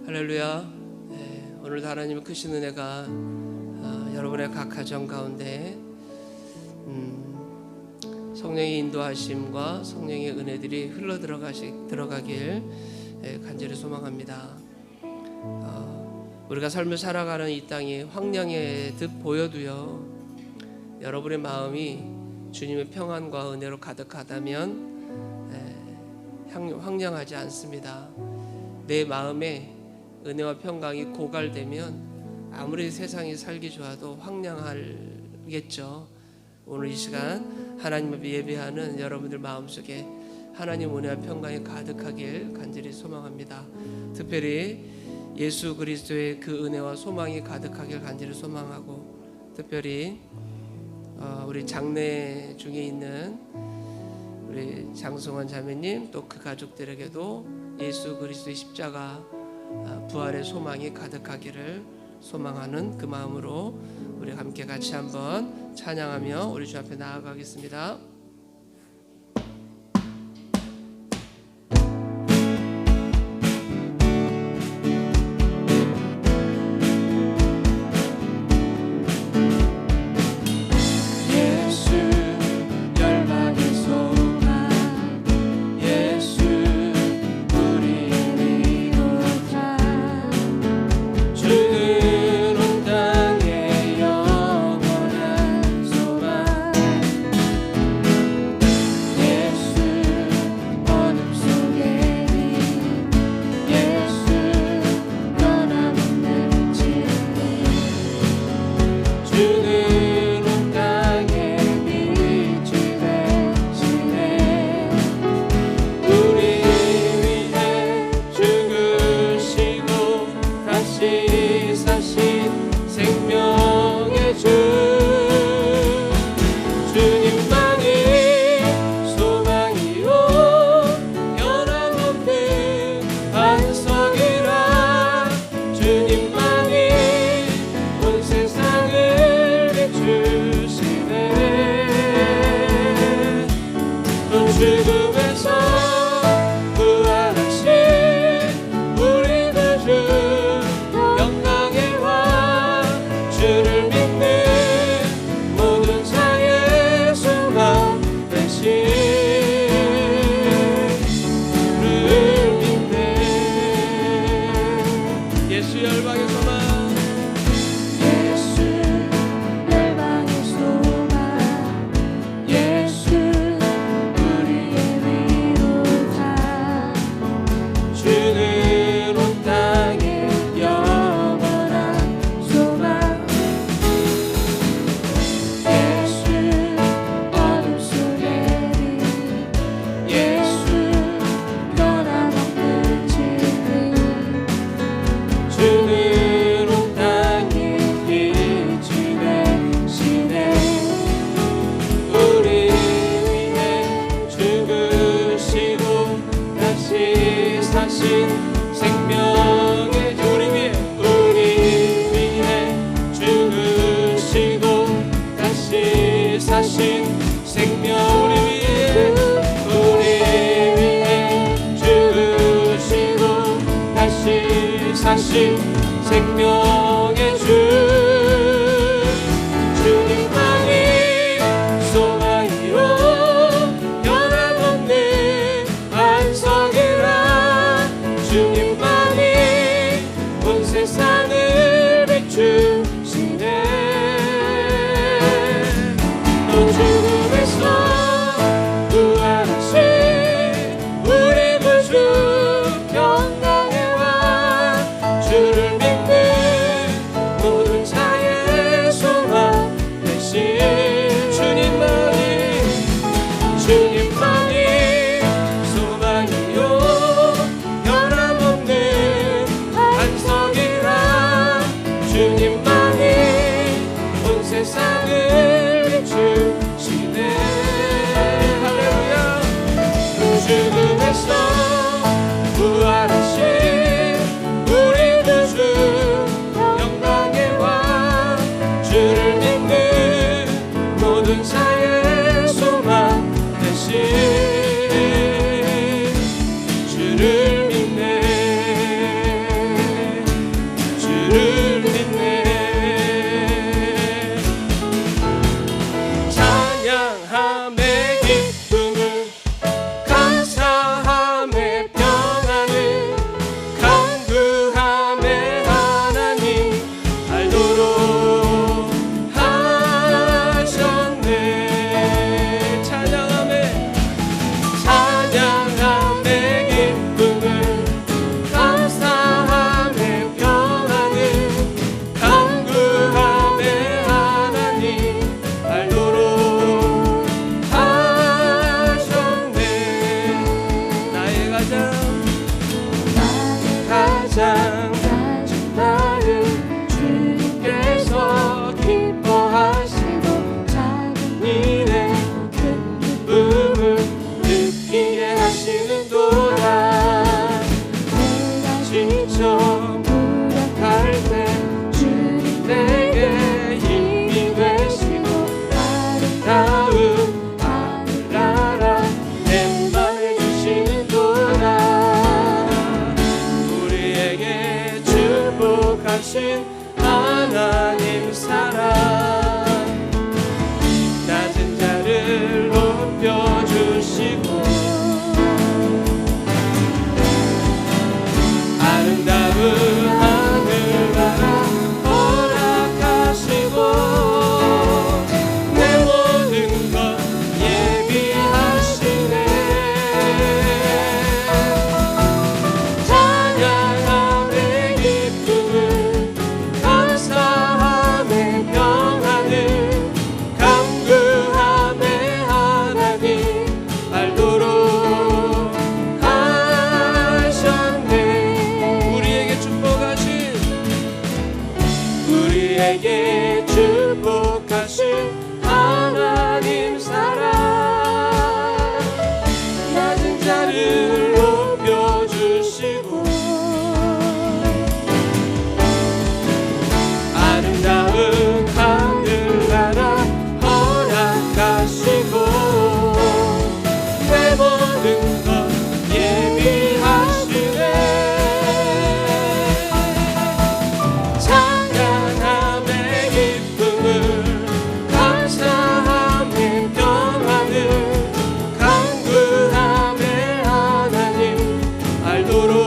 할렐루야. 오늘도 하나님의 크신 은혜가 여러분의 각 가정 가운데 성령의 인도하심과 성령의 은혜들이 흘러 들어가길 간절히 소망합니다. 우리가 삶을 살아가는 이 땅이 황량의 듯 보여도요, 여러분의 마음이 주님의 평안과 은혜로 가득하다면 황량하지 않습니다. 내 마음에 은혜와 평강이 고갈되면 아무리 세상이 살기 좋아도 황량하겠죠. 오늘 이 시간 하나님 앞에 예배하는 여러분들 마음속에 하나님 은혜와 평강이 가득하길 간절히 소망합니다. 특별히 예수 그리스도의 그 은혜와 소망이 가득하길 간절히 소망하고, 특별히 우리 장례 중에 있는 우리 장성환 자매님 또 그 가족들에게도 예수 그리스도의 십자가 부활의 소망이 가득하기를 소망하는 그 마음으로 우리 함께 같이 한번 찬양하며 우리 주 앞에 나아가겠습니다. 생명의 주 주님만이 소망이요 변함없는 반석이라 주님만이 온 세상을 비추시네. 또 죽음에서 부활하신 우리 구주 평강의 왕 주를 모든 자의 소망 되신 주님만이 소망이요 변함없는 저 무력할 때 주님 내게 힘이 되시고 아름다운 하늘나라 내 맘에 주시는도다. 우리에게 축복하신 하나님 사랑 낮은 자를 높여주시고 아름다운 하늘나라 허락하시고 내 모든 것 예비하시네. 찬양함의 기쁨을 감사함의 평안을 강구함의 하나님 알도록 하셨네. 우리에게 축복하신 하나님 사랑 낮은 자를 높여주시고 아름다운 하늘나라 허락하시고 내 모든 것 예비하시네. 찬양함의 기쁨을 감사함의 평안을 강구함의 하나님 알도록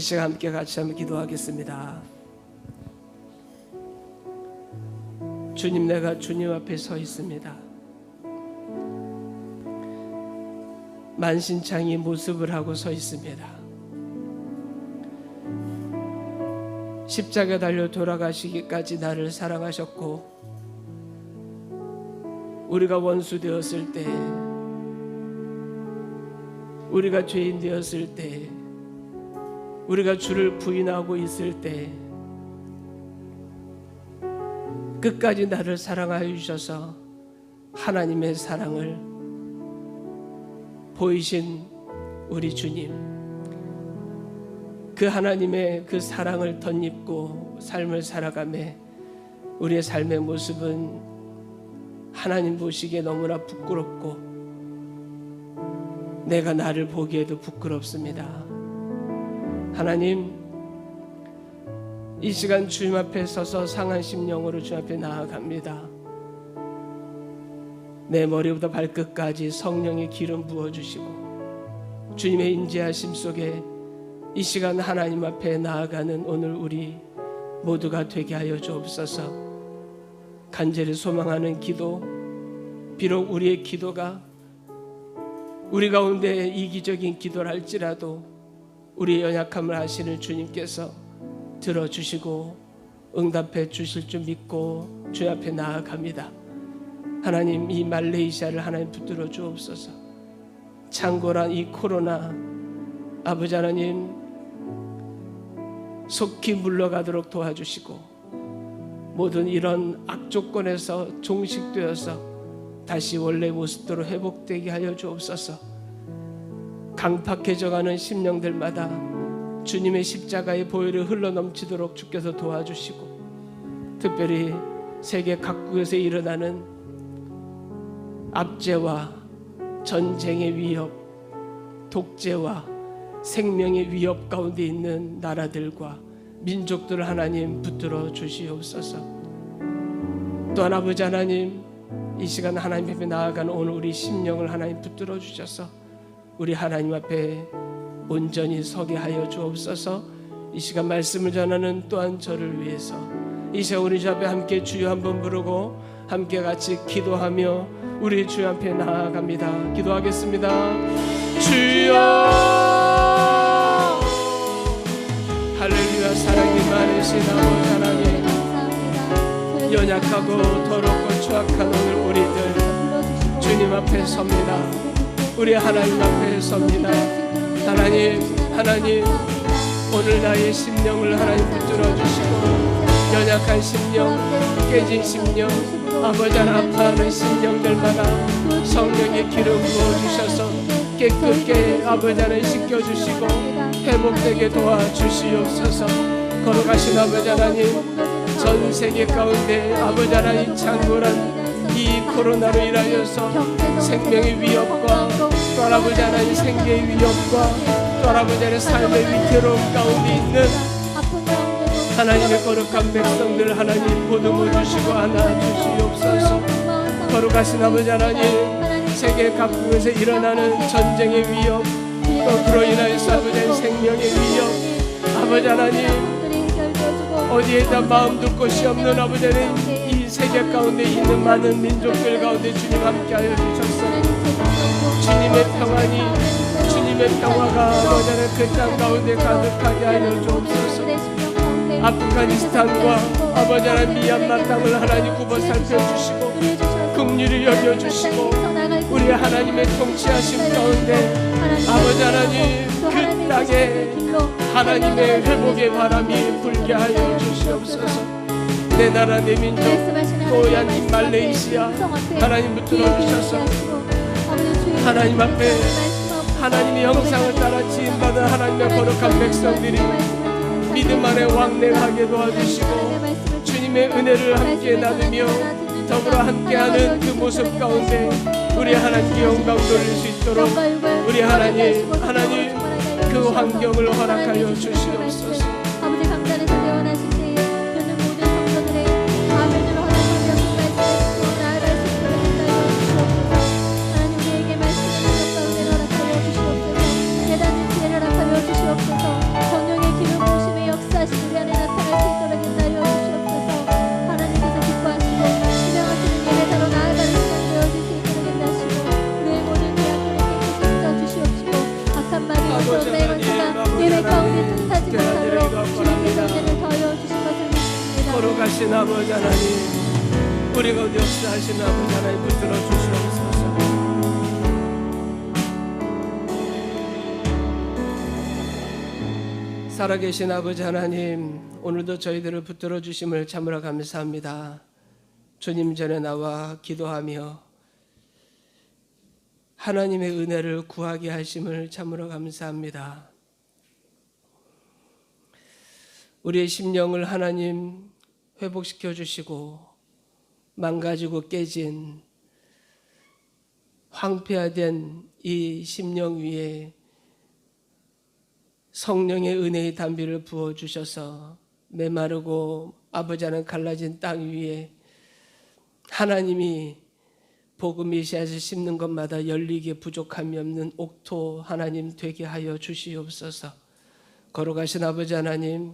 시간 함께 같이 한번 기도하겠습니다. 주님, 내가 주님 앞에 서 있습니다. 만신창이 모습을 하고 서 있습니다. 십자가 달려 돌아가시기까지 나를 사랑하셨고, 우리가 원수 되었을 때, 우리가 죄인 되었을 때, 우리가 주를 부인하고 있을 때 끝까지 나를 사랑하여 주셔서 하나님의 사랑을 보이신 우리 주님, 그 하나님의 그 사랑을 덧입고 삶을 살아가며 우리의 삶의 모습은 하나님 보시기에 너무나 부끄럽고 내가 나를 보기에도 부끄럽습니다. 하나님, 이 시간 주님 앞에 서서 상한 심령으로 주님 앞에 나아갑니다. 내 머리부터 발끝까지 성령의 기름 부어주시고 주님의 인지하심 속에 이 시간 하나님 앞에 나아가는 오늘 우리 모두가 되게 하여 주옵소서. 간절히 소망하는 기도, 비록 우리의 기도가 우리 가운데 이기적인 기도를 할지라도 우리의 연약함을 아시는 주님께서 들어주시고 응답해 주실 줄 믿고 주 앞에 나아갑니다. 하나님, 이 말레이시아를 하나님 붙들어 주옵소서. 창궐한 이 코로나, 아버지 하나님 속히 물러가도록 도와주시고 모든 이런 악조건에서 종식되어서 다시 원래 모습대로 회복되게 하여 주옵소서. 강팍해져가는 심령들마다 주님의 십자가의 보혈이 흘러넘치도록 주께서 도와주시고, 특별히 세계 각국에서 일어나는 압제와 전쟁의 위협, 독재와 생명의 위협 가운데 있는 나라들과 민족들을 하나님 붙들어 주시옵소서. 또한 아버지 하나님, 이 시간 하나님 앞에 나아가는 오늘 우리 심령을 하나님 붙들어 주셔서 우리 하나님 앞에 온전히 서게 하여 주옵소서. 이 시간 말씀을 전하는 또한 저를 위해서 이 시간 우리 주 앞에 함께 주여 한번 부르고 함께 같이 기도하며 우리 주 앞에 나아갑니다. 기도하겠습니다. 주여, 할렐루야. 사랑이 많으신 아버지 하나님, 연약하고 더럽고 추악한 오늘 우리들 주님 앞에 섭니다. 우리 하나님 앞에 섭니다. 하나님, 오늘 나의 심령을 하나님 붙들어 주시고 연약한 심령, 깨진 심령, 아버지 하나님 아파하는 심령들마다 성령의 기름 부어주셔서 깨끗게 아버지 하나님 씻겨주시고 회복되게 도와주시옵소서. 걸어가신 아버지 하나님, 전 세계 가운데 아버지 하나님 창궐한 이 코로나로 인하여서 생명의 위협과 또 아버지 하나님 생계의 위협과 또 아버지 하나님 삶의 위태로움 가운데 있는 하나님의 거룩한 백성들 하나님 보듬어 주시고 안아 주시옵소서. 거룩하신 아버지 하나님, 세계 각국에서 일어나는 전쟁의 위협, 또 그로 인하여서 아버지 하나님 생명의 위협, 아버지 하나님 어디에다 마음 둘 곳이 없는 아버지 하나님 이 세계 가운데 있는 많은 민족들 가운데 주님 함께하여 주셔서 주님의 평안이, 주님의 평화가 아버지 하나님 그 땅 가운데 가득하게 하여 주옵소서. 아프가니스탄과 아버지 하나님 미얀마 땅을 하나님 굽어 살펴주시고 긍휼히 여겨주시고 우리 하나님의 통치하심 가운데 아버지 하나님 그 땅에 하나님의 회복의 바람이 불게 하여 주시옵소서. 내 나라 내 민족 또한 이 말레이시아 하나님 붙들어 주셔서 하나님 앞에 하나님의 형상을 따라 지음받은 하나님의 거룩한 백성들이 믿음 안에 왕래하게 도와주시고 주님의 은혜를 함께 나누며 더불어 함께하는 그 모습 가운데 우리 하나님께 영광 돌릴 수 있도록 우리 하나님 그 환경을 허락하여 주시옵소서. 아버지 감사를 원하신 때에 듣는 모든 성도들의 아멘으로 허락하며 말씀을 나아갈 수 있도록 인도하여 주시옵소서. 하나님 우리에게 말씀을 능력 가운데 허락하여 주시옵소서. 대단한 지혜를 허락하여 주시옵소서. 성령의 걸어가신 아버지 하나님, 우리 가운데 역사하신 아버지 하나님 붙들어 주시옵소서. 살아계신 아버지 하나님, 오늘도 저희들을 붙들어 주심을 참으로 감사합니다. 주님 전에 나와 기도하며 하나님의 은혜를 구하게 하심을 참으로 감사합니다. 우리의 심령을 하나님 회복시켜 주시고 망가지고 깨진 황폐화된 이 심령 위에 성령의 은혜의 단비를 부어주셔서 메마르고 아버지 하나님 갈라진 땅 위에 하나님이 복음의 씨앗을 심는 것마다 열리게 부족함이 없는 옥토 하나님 되게 하여 주시옵소서. 걸어가신 아버지 하나님,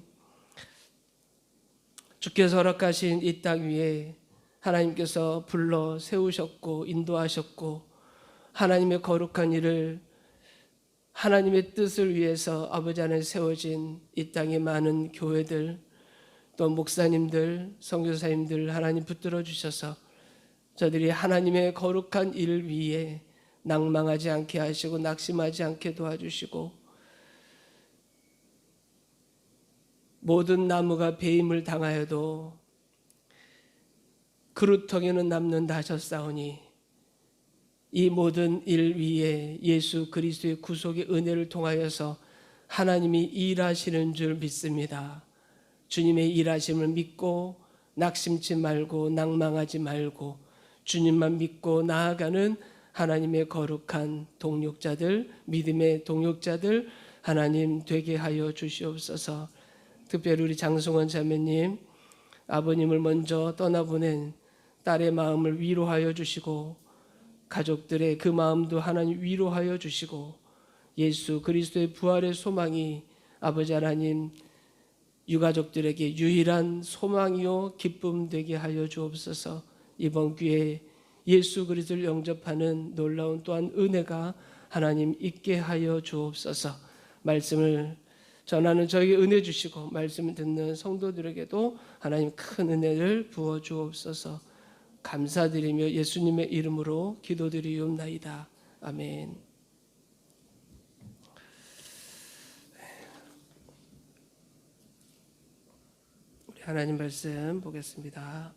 주께서 허락하신 이 땅 위에 하나님께서 불러 세우셨고 인도하셨고 하나님의 거룩한 일을 하나님의 뜻을 위해서 아버지 안에 세워진 이 땅의 많은 교회들, 또 목사님들, 선교사님들 하나님 붙들어 주셔서 저들이 하나님의 거룩한 일 위에 낭망하지 않게 하시고 낙심하지 않게 도와주시고, 모든 나무가 배임을 당하여도 그루터기는 남는다 하셨사오니 이 모든 일 위에 예수 그리스도의 구속의 은혜를 통하여서 하나님이 일하시는 줄 믿습니다. 주님의 일하심을 믿고 낙심치 말고 낭망하지 말고 주님만 믿고 나아가는 하나님의 거룩한 동역자들, 믿음의 동역자들 하나님 되게 하여 주시옵소서. 특별히 우리 장승원 자매님, 아버님을 먼저 떠나보낸 딸의 마음을 위로하여 주시고 가족들의 그 마음도 하나님 위로하여 주시고 예수 그리스도의 부활의 소망이 아버지 하나님 유가족들에게 유일한 소망이요 기쁨 되게 하여 주옵소서. 이번 기회에 예수 그리스도를 영접하는 놀라운 또한 은혜가 하나님 있게 하여 주옵소서. 말씀을 전하는 저에게 은혜 주시고 말씀을 듣는 성도들에게도 하나님 큰 은혜를 부어 주옵소서. 감사드리며 예수님의 이름으로 기도드리옵나이다. 아멘. 우리 하나님 말씀 보겠습니다.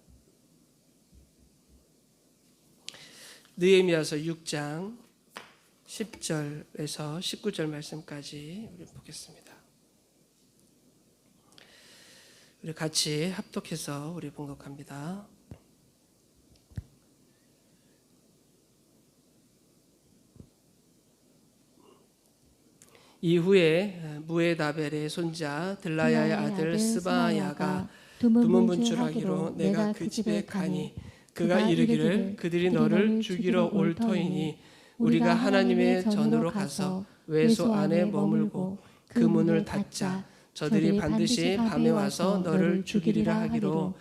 느헤미야서 6장 10절에서 19절 말씀까지 우리 보겠습니다. 우리 같이 합독해서 우리 봉독합니다. 이후에 무에다벨의 손자 들라야의 아들 스바야가 두문분출하기로 내가 그 집에 가니 그가 이르기를 그들이 너를 죽이러 올 터이니 우리가 하나님의 전으로 가서 외소 안에 머물고 그 문을 닫자. 저들이 반드시 밤에 와서 너를 죽이리라 하기로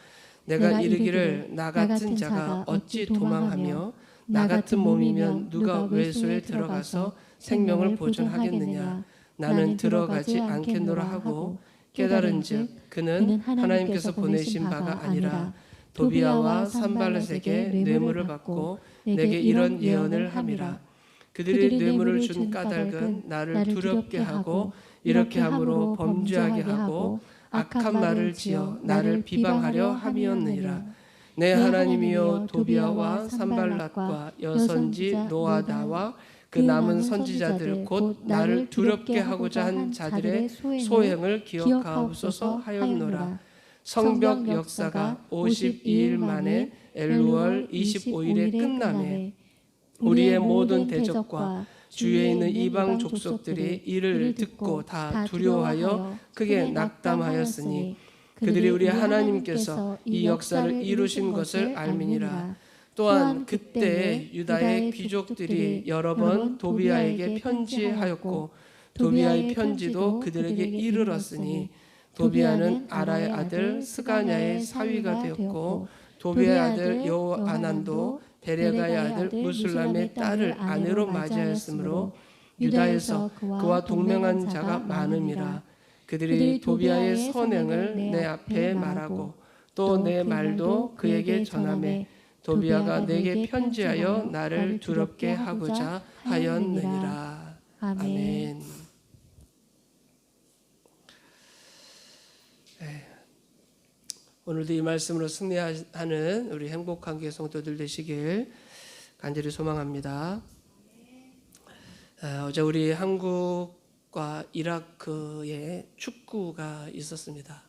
내가 이르기를 나 같은 자가 어찌 도망하며 나 같은 몸이면 누가 외소에 들어가서 생명을 보존하겠느냐. 나는 들어가지 않겠노라 하고 깨달은즉 그는 하나님께서 보내신 바가 아니라 도비아와 산발렛에게 뇌물을 받고 내게 이런 예언을 함이라. 그들이 뇌물을 준 까닭은 나를 두렵게 하고 이렇게 함으로 범죄하게 하고 악한 말을 지어 나를 비방하려 함이었느니라. 내 하나님이여 도비아와 산발랏과 여선지 노아다와 그 남은 선지자들 곧 나를 두렵게 하고자 한 자들의 소행을 기억하옵소서 하였노라. 성벽 역사가 52일 만에 엘루월 25일에 끝나매 우리의 모든 대적과 주위에 있는 이방 족속들이 이를 듣고 다 두려워하여 크게 낙담하였으니 그들이 우리 하나님께서 이 역사를 이루신 것을 알미니라. 또한 그때 유다의 귀족들이 여러 번 도비아에게 편지하였고 도비아의 편지도 그들에게 이르렀으니 도비아는 아라의 아들 스가냐의 사위가 되었고 도비아의 아들 여호아난도 베레가의 아들 무술람의 딸을 아내로 맞이하였으므로 유다에서 그와 동맹한 자가 많음이라. 그들이 도비아의 선행을 내 앞에 말하고 또 내 말도 그에게 전하매 도비아가 내게 편지하여 나를 두렵게 하고자 하였느니라. 아멘. 오늘도 이 말씀으로 승리하는 우리 행복한 교회 성도들 되시길 간절히 소망합니다. 어제 우리 한국과 이라크에 축구가 있었습니다.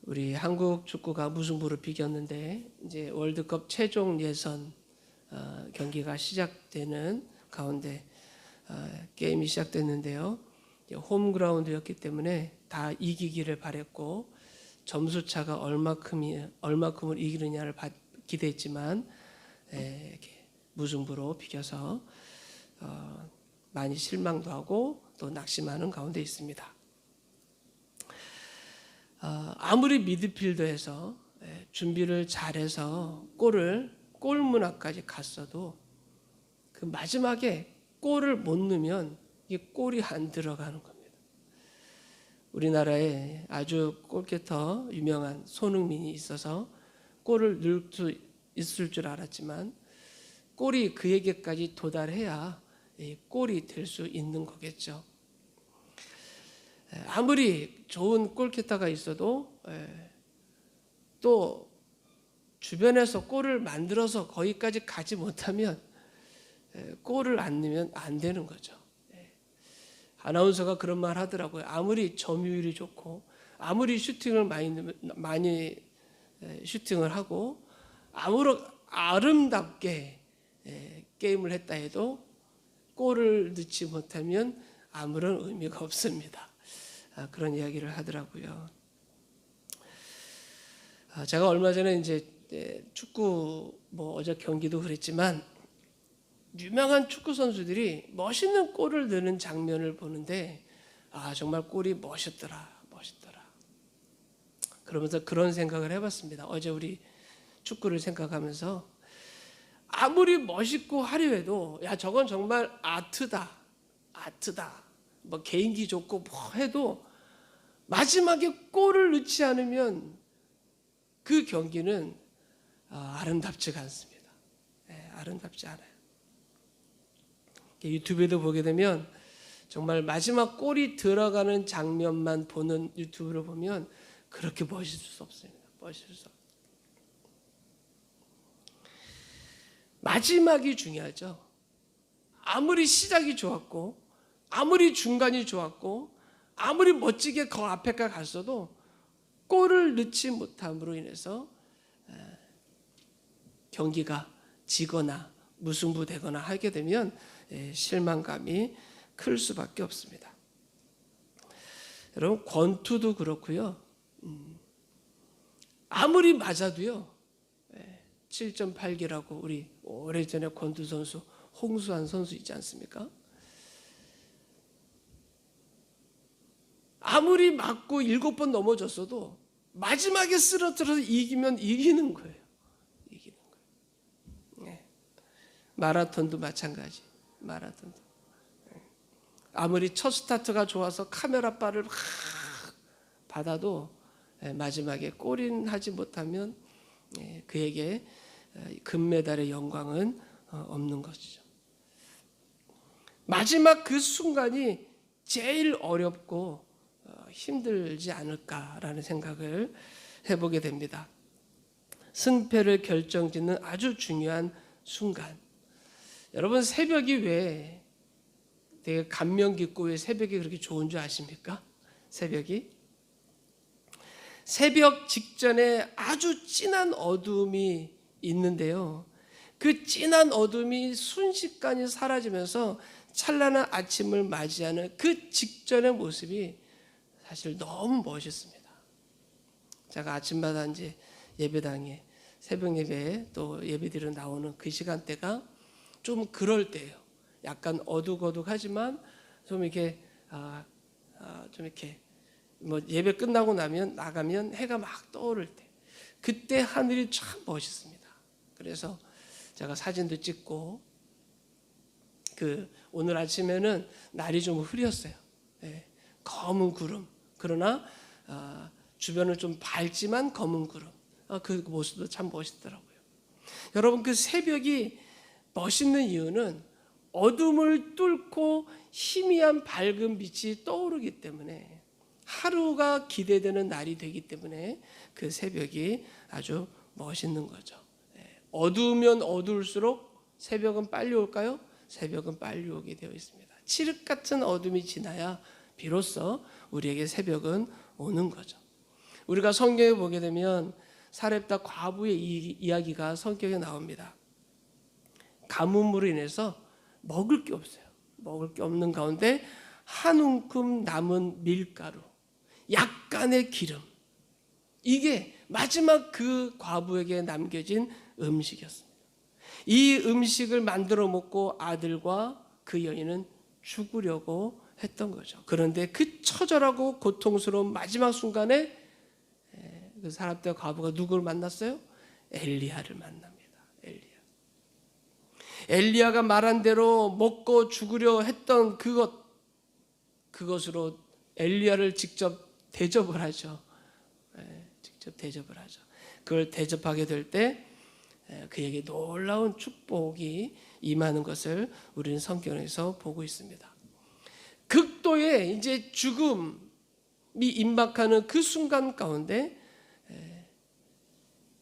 우리 한국 축구가 무승부로 비겼는데 이제 월드컵 최종 예선 경기가 시작되는 가운데 게임이 시작됐는데요. 홈그라운드였기 때문에 다 이기기를 바랬고 점수 차가 얼마큼을 이기느냐를 기대했지만 이렇게 무승부로 비겨서 많이 실망도 하고 또 낙심하는 가운데 있습니다. 아무리 미드필더에서 준비를 잘해서 골문 앞까지 갔어도 그 마지막에 골을 못 넣으면 이 골이 안 들어가는 겁니다. 우리나라에 아주 골키퍼 유명한 손흥민이 있어서 골을 넣을 수 있을 줄 알았지만 골이 그에게까지 도달해야 골이 될 수 있는 거겠죠. 아무리 좋은 골키퍼가 있어도 또 주변에서 골을 만들어서 거기까지 가지 못하면 골을 안 넣으면 안 되는 거죠. 아나운서가 그런 말 하더라고요. 아무리 점유율이 좋고 아무리 슈팅을 많이 슈팅을 하고 아무런 아름답게 게임을 했다 해도 골을 넣지 못하면 아무런 의미가 없습니다. 그런 이야기를 하더라고요. 제가 얼마 전에 이제 축구 어제 경기도 그랬지만 유명한 축구 선수들이 멋있는 골을 넣는 장면을 보는데 정말 골이 멋있더라. 그러면서 그런 생각을 해봤습니다. 어제 우리 축구를 생각하면서 아무리 멋있고 화려해도 저건 정말 아트다. 뭐 개인기 좋고 뭐 해도 마지막에 골을 넣지 않으면 그 경기는 아름답지가 않습니다. 아름답지 않아요. 유튜브에도 보게 되면 정말 마지막 골이 들어가는 장면만 보는 유튜브를 보면 그렇게 멋있을 수 없습니다. 마지막이 중요하죠. 아무리 시작이 좋았고 아무리 중간이 좋았고 아무리 멋지게 그 앞에가 갔어도 골을 넣지 못함으로 인해서 경기가 지거나 무승부되거나 하게 되면 실망감이 클 수밖에 없습니다. 여러분 권투도 그렇고요. 아무리 맞아도요. 7.8기라고 우리 오래전에 권투 선수 홍수환 선수 있지 않습니까? 아무리 맞고 7번 넘어졌어도 마지막에 쓰러뜨려서 이기면 이기는 거예요. 마라톤도 마찬가지. 아무리 첫 스타트가 좋아서 카메라바를 막 받아도 마지막에 골인하지 못하면 그에게 금메달의 영광은 없는 것이죠. 마지막 그 순간이 제일 어렵고 힘들지 않을까라는 생각을 해보게 됩니다. 승패를 결정짓는 아주 중요한 순간. 여러분 새벽이 왜 되게 감명 깊고 왜 새벽이 그렇게 좋은 줄 아십니까? 새벽이 새벽 직전에 아주 진한 어둠이 있는데요. 그 진한 어둠이 순식간에 사라지면서 찬란한 아침을 맞이하는 그 직전의 모습이 사실 너무 멋있습니다. 제가 아침마다 이제 예배당에 새벽 예배에 또 예배드리러 나오는 그 시간대가 좀 그럴 때예요. 약간 어둑어둑하지만 좀 이렇게 뭐 예배 끝나고 나가면 해가 막 떠오를 때 그때 하늘이 참 멋있습니다. 그래서 제가 사진도 찍고 오늘 아침에는 날이 좀 흐렸어요. 검은 구름 그러나 주변을 좀 밝지만 검은 구름, 그 모습도 참 멋있더라고요. 여러분, 그 새벽이 멋있는 이유는 어둠을 뚫고 희미한 밝은 빛이 떠오르기 때문에, 하루가 기대되는 날이 되기 때문에 그 새벽이 아주 멋있는 거죠. 어두우면 어두울수록 새벽은 빨리 올까요? 새벽은 빨리 오게 되어 있습니다. 칠흑 같은 어둠이 지나야 비로소 우리에게 새벽은 오는 거죠. 우리가 성경에 보게 되면 사렙다 과부의 이야기가 성경에 나옵니다. 가뭄으로 인해서 먹을 게 없어요. 먹을 게 없는 가운데 한 움큼 남은 밀가루, 약간의 기름, 이게 마지막 그 과부에게 남겨진 음식이었습니다. 이 음식을 만들어 먹고 아들과 그 여인은 죽으려고 했던 거죠. 그런데 그 처절하고 고통스러운 마지막 순간에 그 사렙다 과부가 누구를 만났어요? 엘리야를 만납니다. 엘리야가 말한 대로 먹고 죽으려 했던 그것으로 엘리야를 직접 대접을 하죠. 직접 대접을 하죠. 그걸 대접하게 될 때 그에게 놀라운 축복이 임하는 것을 우리는 성경에서 보고 있습니다. 극도의 이제 죽음이 임박하는 그 순간 가운데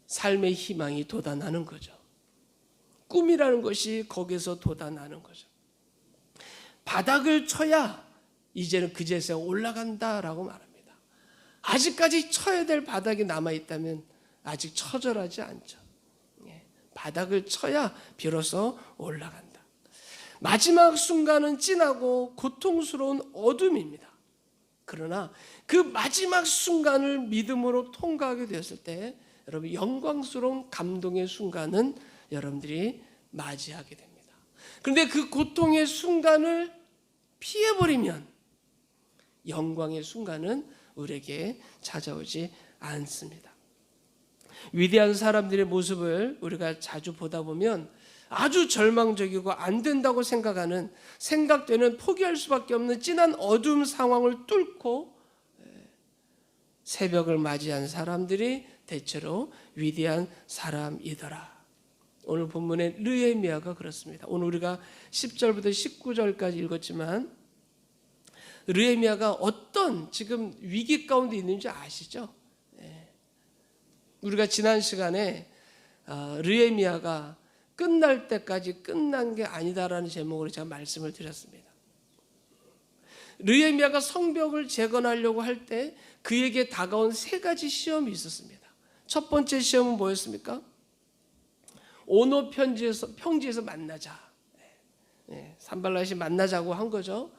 삶의 희망이 돋아나는 거죠. 꿈이라는 것이 거기서 돋아나는 거죠. 바닥을 쳐야 이제는 그제서야 올라간다라고 말합니다. 아직까지 쳐야 될 바닥이 남아있다면 아직 처절하지 않죠. 바닥을 쳐야 비로소 올라간다. 마지막 순간은 진하고 고통스러운 어둠입니다. 그러나 그 마지막 순간을 믿음으로 통과하게 되었을 때 여러분, 영광스러운 감동의 순간은 여러분들이 맞이하게 됩니다. 그런데 그 고통의 순간을 피해버리면 영광의 순간은 우리에게 찾아오지 않습니다. 위대한 사람들의 모습을 우리가 자주 보다 보면 아주 절망적이고 안 된다고 생각되는 포기할 수밖에 없는 진한 어두운 상황을 뚫고 새벽을 맞이한 사람들이 대체로 위대한 사람이더라. 오늘 본문의 느헤미야가 그렇습니다. 오늘 우리가 10절부터 19절까지 읽었지만 느헤미야가 어떤 지금 위기 가운데 있는지 아시죠? 우리가 지난 시간에 느헤미야가 끝날 때까지 끝난 게 아니다라는 제목으로 제가 말씀을 드렸습니다. 느헤미야가 성벽을 재건하려고 할 때 그에게 다가온 세 가지 시험이 있었습니다. 첫 번째 시험은 뭐였습니까? 오노 평지에서 만나자. 산발랏이 만나자고 한 거죠.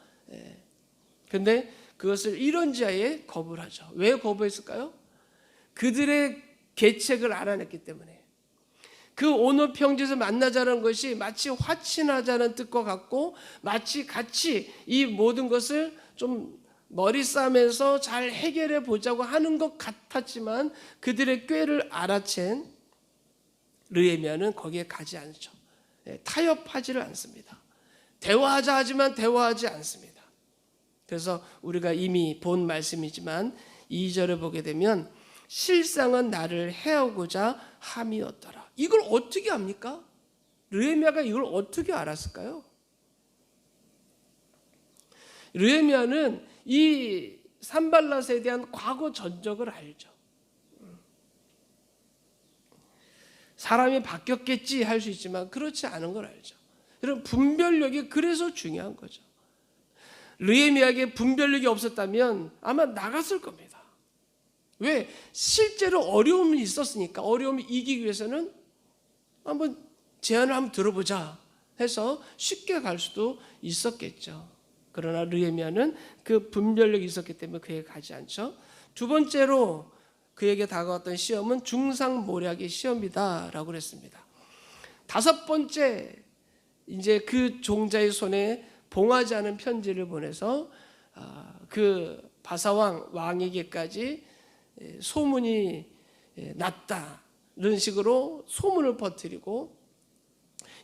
그런데 그것을 이론지하에 거부를 하죠. 왜 거부했을까요? 그들의 계책을 알아냈기 때문에. 그 오노 평지에서 만나자는 것이 마치 화친하자는 뜻과 같고, 마치 같이 이 모든 것을 좀 머리 싸매서 잘 해결해 보자고 하는 것 같았지만 그들의 꾀를 알아챈 느헤미야는 거기에 가지 않죠. 타협하지를 않습니다. 대화하자 하지만 대화하지 않습니다. 그래서 우리가 이미 본 말씀이지만 2절에 보게 되면 실상은 나를 해하고자 함이었더라. 이걸 어떻게 합니까? 느헤미야가 이걸 어떻게 알았을까요? 느헤미야는 이 산발랏에 대한 과거 전적을 알죠. 사람이 바뀌었겠지 할 수 있지만 그렇지 않은 걸 알죠. 이런 분별력이 그래서 중요한 거죠. 느헤미야에게 분별력이 없었다면 아마 나갔을 겁니다. 왜? 실제로 어려움이 있었으니까. 어려움을 이기기 위해서는 한번 제안을 한번 들어보자 해서 쉽게 갈 수도 있었겠죠. 그러나 느헤미야는 그 분별력이 있었기 때문에 그에게 가지 않죠. 두 번째로 그에게 다가왔던 시험은 중상모략의 시험이다라고 그랬습니다. 다섯 번째, 이제 그 종자의 손에 봉하지 않은 편지를 보내서 그 바사왕 왕에게까지 소문이 났다, 이런 식으로 소문을 퍼뜨리고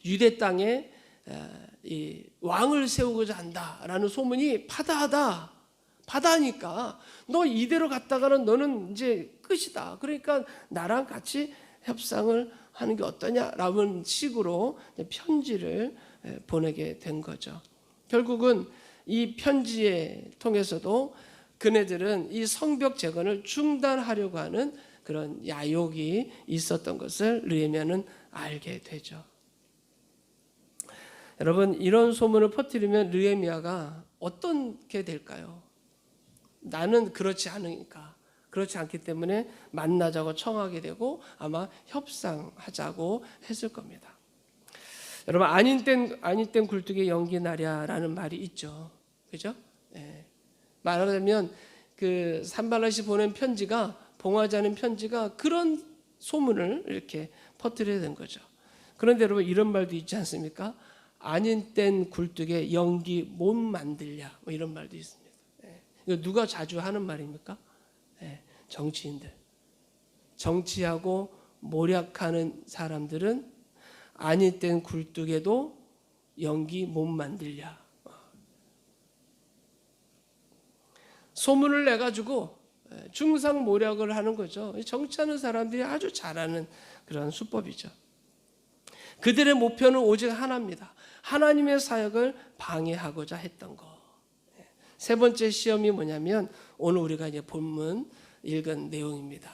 유대 땅에 이 왕을 세우고자 한다라는 소문이 파다하다 바다니까 너 이대로 갔다가는 너는 이제 끝이다. 그러니까 나랑 같이 협상을 하는 게 어떠냐라는 식으로 편지를 보내게 된 거죠. 결국은 이 편지에 통해서도 그네들은 이 성벽 재건을 중단하려고 하는 그런 야욕이 있었던 것을 느헤미야는 알게 되죠. 여러분, 이런 소문을 퍼뜨리면 느헤미야가 어떻게 될까요? 나는 그렇지 않으니까, 그렇지 않기 때문에 만나자고 청하게 되고 아마 협상하자고 했을 겁니다. 여러분, 아닌 땐 굴뚝에 연기 나랴라는 말이 있죠. 그죠? 네. 말하자면 그 산발랏이 보낸 편지가, 봉하지 않은 편지가 그런 소문을 이렇게 퍼뜨려야 된 거죠. 그런데 여러분, 이런 말도 있지 않습니까? 아닌 땐 굴뚝에 연기 못 만들랴, 뭐 이런 말도 있습니다. 이거 누가 자주 하는 말입니까? 정치인들. 정치하고 모략하는 사람들은 아닐 땐 굴뚝에도 연기 못 만들랴. 소문을 내가지고 중상모략을 하는 거죠. 정치하는 사람들이 아주 잘하는 그런 수법이죠. 그들의 목표는 오직 하나입니다. 하나님의 사역을 방해하고자 했던 거. 세 번째 시험이 뭐냐면 오늘 우리가 이제 본문 읽은 내용입니다.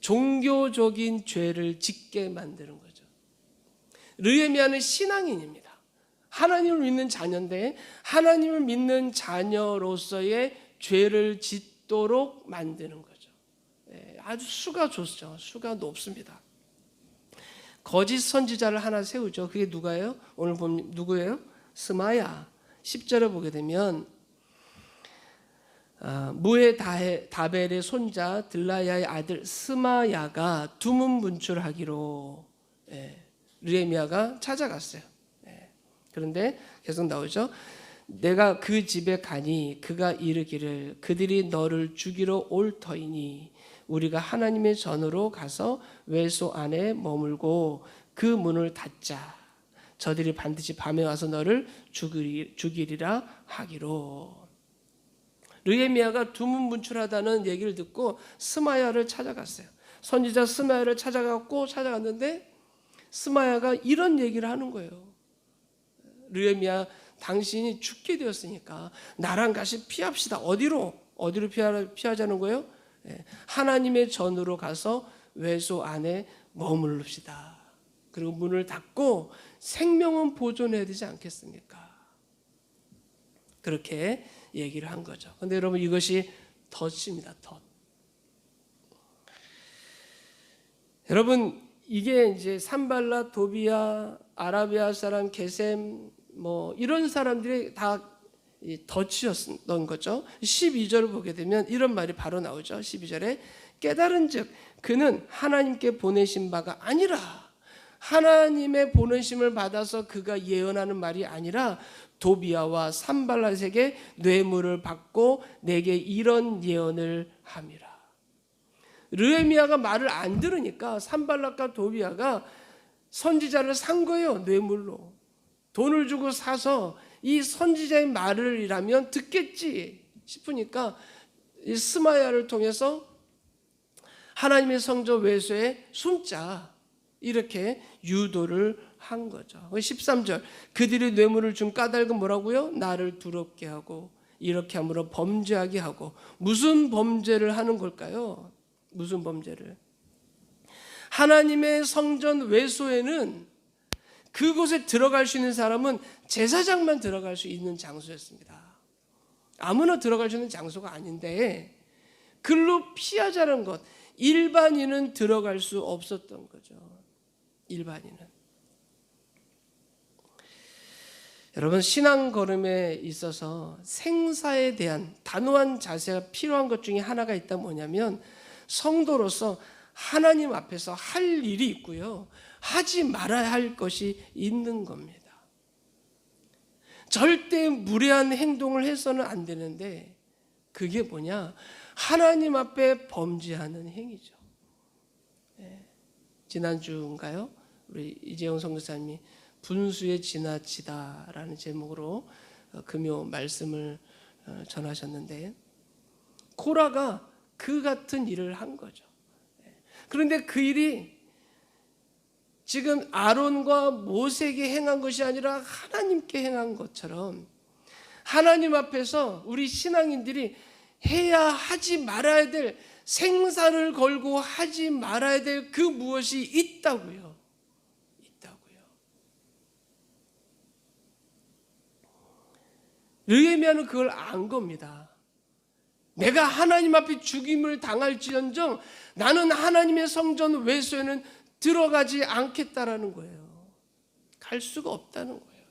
종교적인 죄를 짓게 만드는 거죠. 느헤미야는 신앙인입니다. 하나님을 믿는 자녀인데 하나님을 믿는 자녀로서의 죄를 짓도록 만드는 거죠. 아주 수가 좋죠. 수가 높습니다. 거짓 선지자를 하나 세우죠. 그게 누가예요? 오늘 보면 누구예요? 스마야. 10절에 보게 되면 무에 다벨의 손자 들라야의 아들 스마야가 두문 분출하기로 느헤미야가 찾아갔어요. 그런데 계속 나오죠. 내가 그 집에 가니 그가 이르기를 그들이 너를 죽이러 올 터이니 우리가 하나님의 전으로 가서 외소 안에 머물고 그 문을 닫자. 저들이 반드시 밤에 와서 너를 죽이리라 하기로. 느헤미야가 두문 분출하다는 얘기를 듣고 스마야를 찾아갔어요. 선지자 스마야를 찾아갔는데 스마야가 이런 얘기를 하는 거예요. 느헤미야, 당신이 죽게 되었으니까 나랑 같이 피합시다. 어디로 피하자는 거예요? 하나님의 전으로 가서 외소 안에 머무릅시다. 그리고 문을 닫고 생명은 보존해야 되지 않겠습니까? 그렇게 얘기를 한 거죠. 그런데 여러분, 이것이 덫입니다. 덫. 여러분, 이게 이제 산발랏, 도비야, 아라비아 사람, 게셈 뭐 이런 사람들이 다 덫이었던 거죠. 12절을 보게 되면 이런 말이 바로 나오죠. 12절에 깨달은즉 그는 하나님께 보내신 바가 아니라, 하나님의 보내심을 받아서 그가 예언하는 말이 아니라 도비야와 산발랏에게 뇌물을 받고 내게 이런 예언을 함이라. 느헤미야가 말을 안 들으니까 산발랏과 도비야가 선지자를 산 거예요. 뇌물로 돈을 주고 사서 이 선지자의 말을이라면 듣겠지 싶으니까 이 스마야를 통해서 하나님의 성전 외소에 숨자, 이렇게 유도를 한 거죠. 13절 그들이 뇌물을 준 까닭은 뭐라고요? 나를 두렵게 하고 이렇게 함으로 범죄하게 하고. 무슨 범죄를 하는 걸까요? 무슨 범죄를? 하나님의 성전 외소에는 그곳에 들어갈 수 있는 사람은 제사장만 들어갈 수 있는 장소였습니다. 아무나 들어갈 수 있는 장소가 아닌데 글로 피하자는 것, 일반인은 들어갈 수 없었던 거죠. 일반인은. 여러분, 신앙 걸음에 있어서 생사에 대한 단호한 자세가 필요한 것 중에 하나가 있다. 뭐냐면 성도로서 하나님 앞에서 할 일이 있고요, 하지 말아야 할 것이 있는 겁니다. 절대 무례한 행동을 해서는 안 되는데 그게 뭐냐? 하나님 앞에 범죄하는 행위죠. 지난주인가요? 우리 이재용 선교사님이 분수에 지나치다라는 제목으로 금요 말씀을 전하셨는데 코라가 그 같은 일을 한 거죠. 그런데 그 일이 지금 아론과 모세에게 행한 것이 아니라 하나님께 행한 것처럼 하나님 앞에서 우리 신앙인들이 해야 하지 말아야 될, 생사를 걸고 하지 말아야 될 그 무엇이 있다고요. 느헤미야는 그걸 안 겁니다. 내가 하나님 앞에 죽임을 당할지언정 나는 하나님의 성전 외소에는 들어가지 않겠다라는 거예요. 갈 수가 없다는 거예요.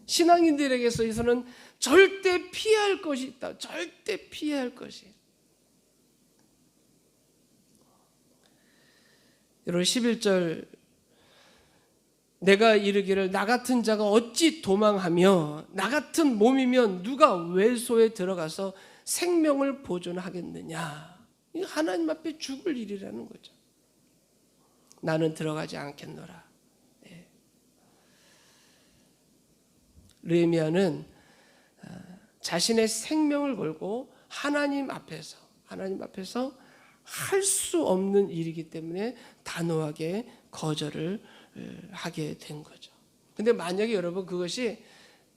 신앙인들에게서 있어서는 절대 피해야 할 것이 있다. 절대 피해야 할 것이. 여러분 11절 내가 이르기를 나 같은 자가 어찌 도망하며 나 같은 몸이면 누가 외소에 들어가서 생명을 보존하겠느냐. 이거 하나님 앞에 죽을 일이라는 거죠. 나는 들어가지 않겠노라. 네. 느헤미야는 자신의 생명을 걸고 하나님 앞에서 할 수 없는 일이기 때문에 단호하게 거절을 하게 된 거죠. 근데 만약에 여러분 그것이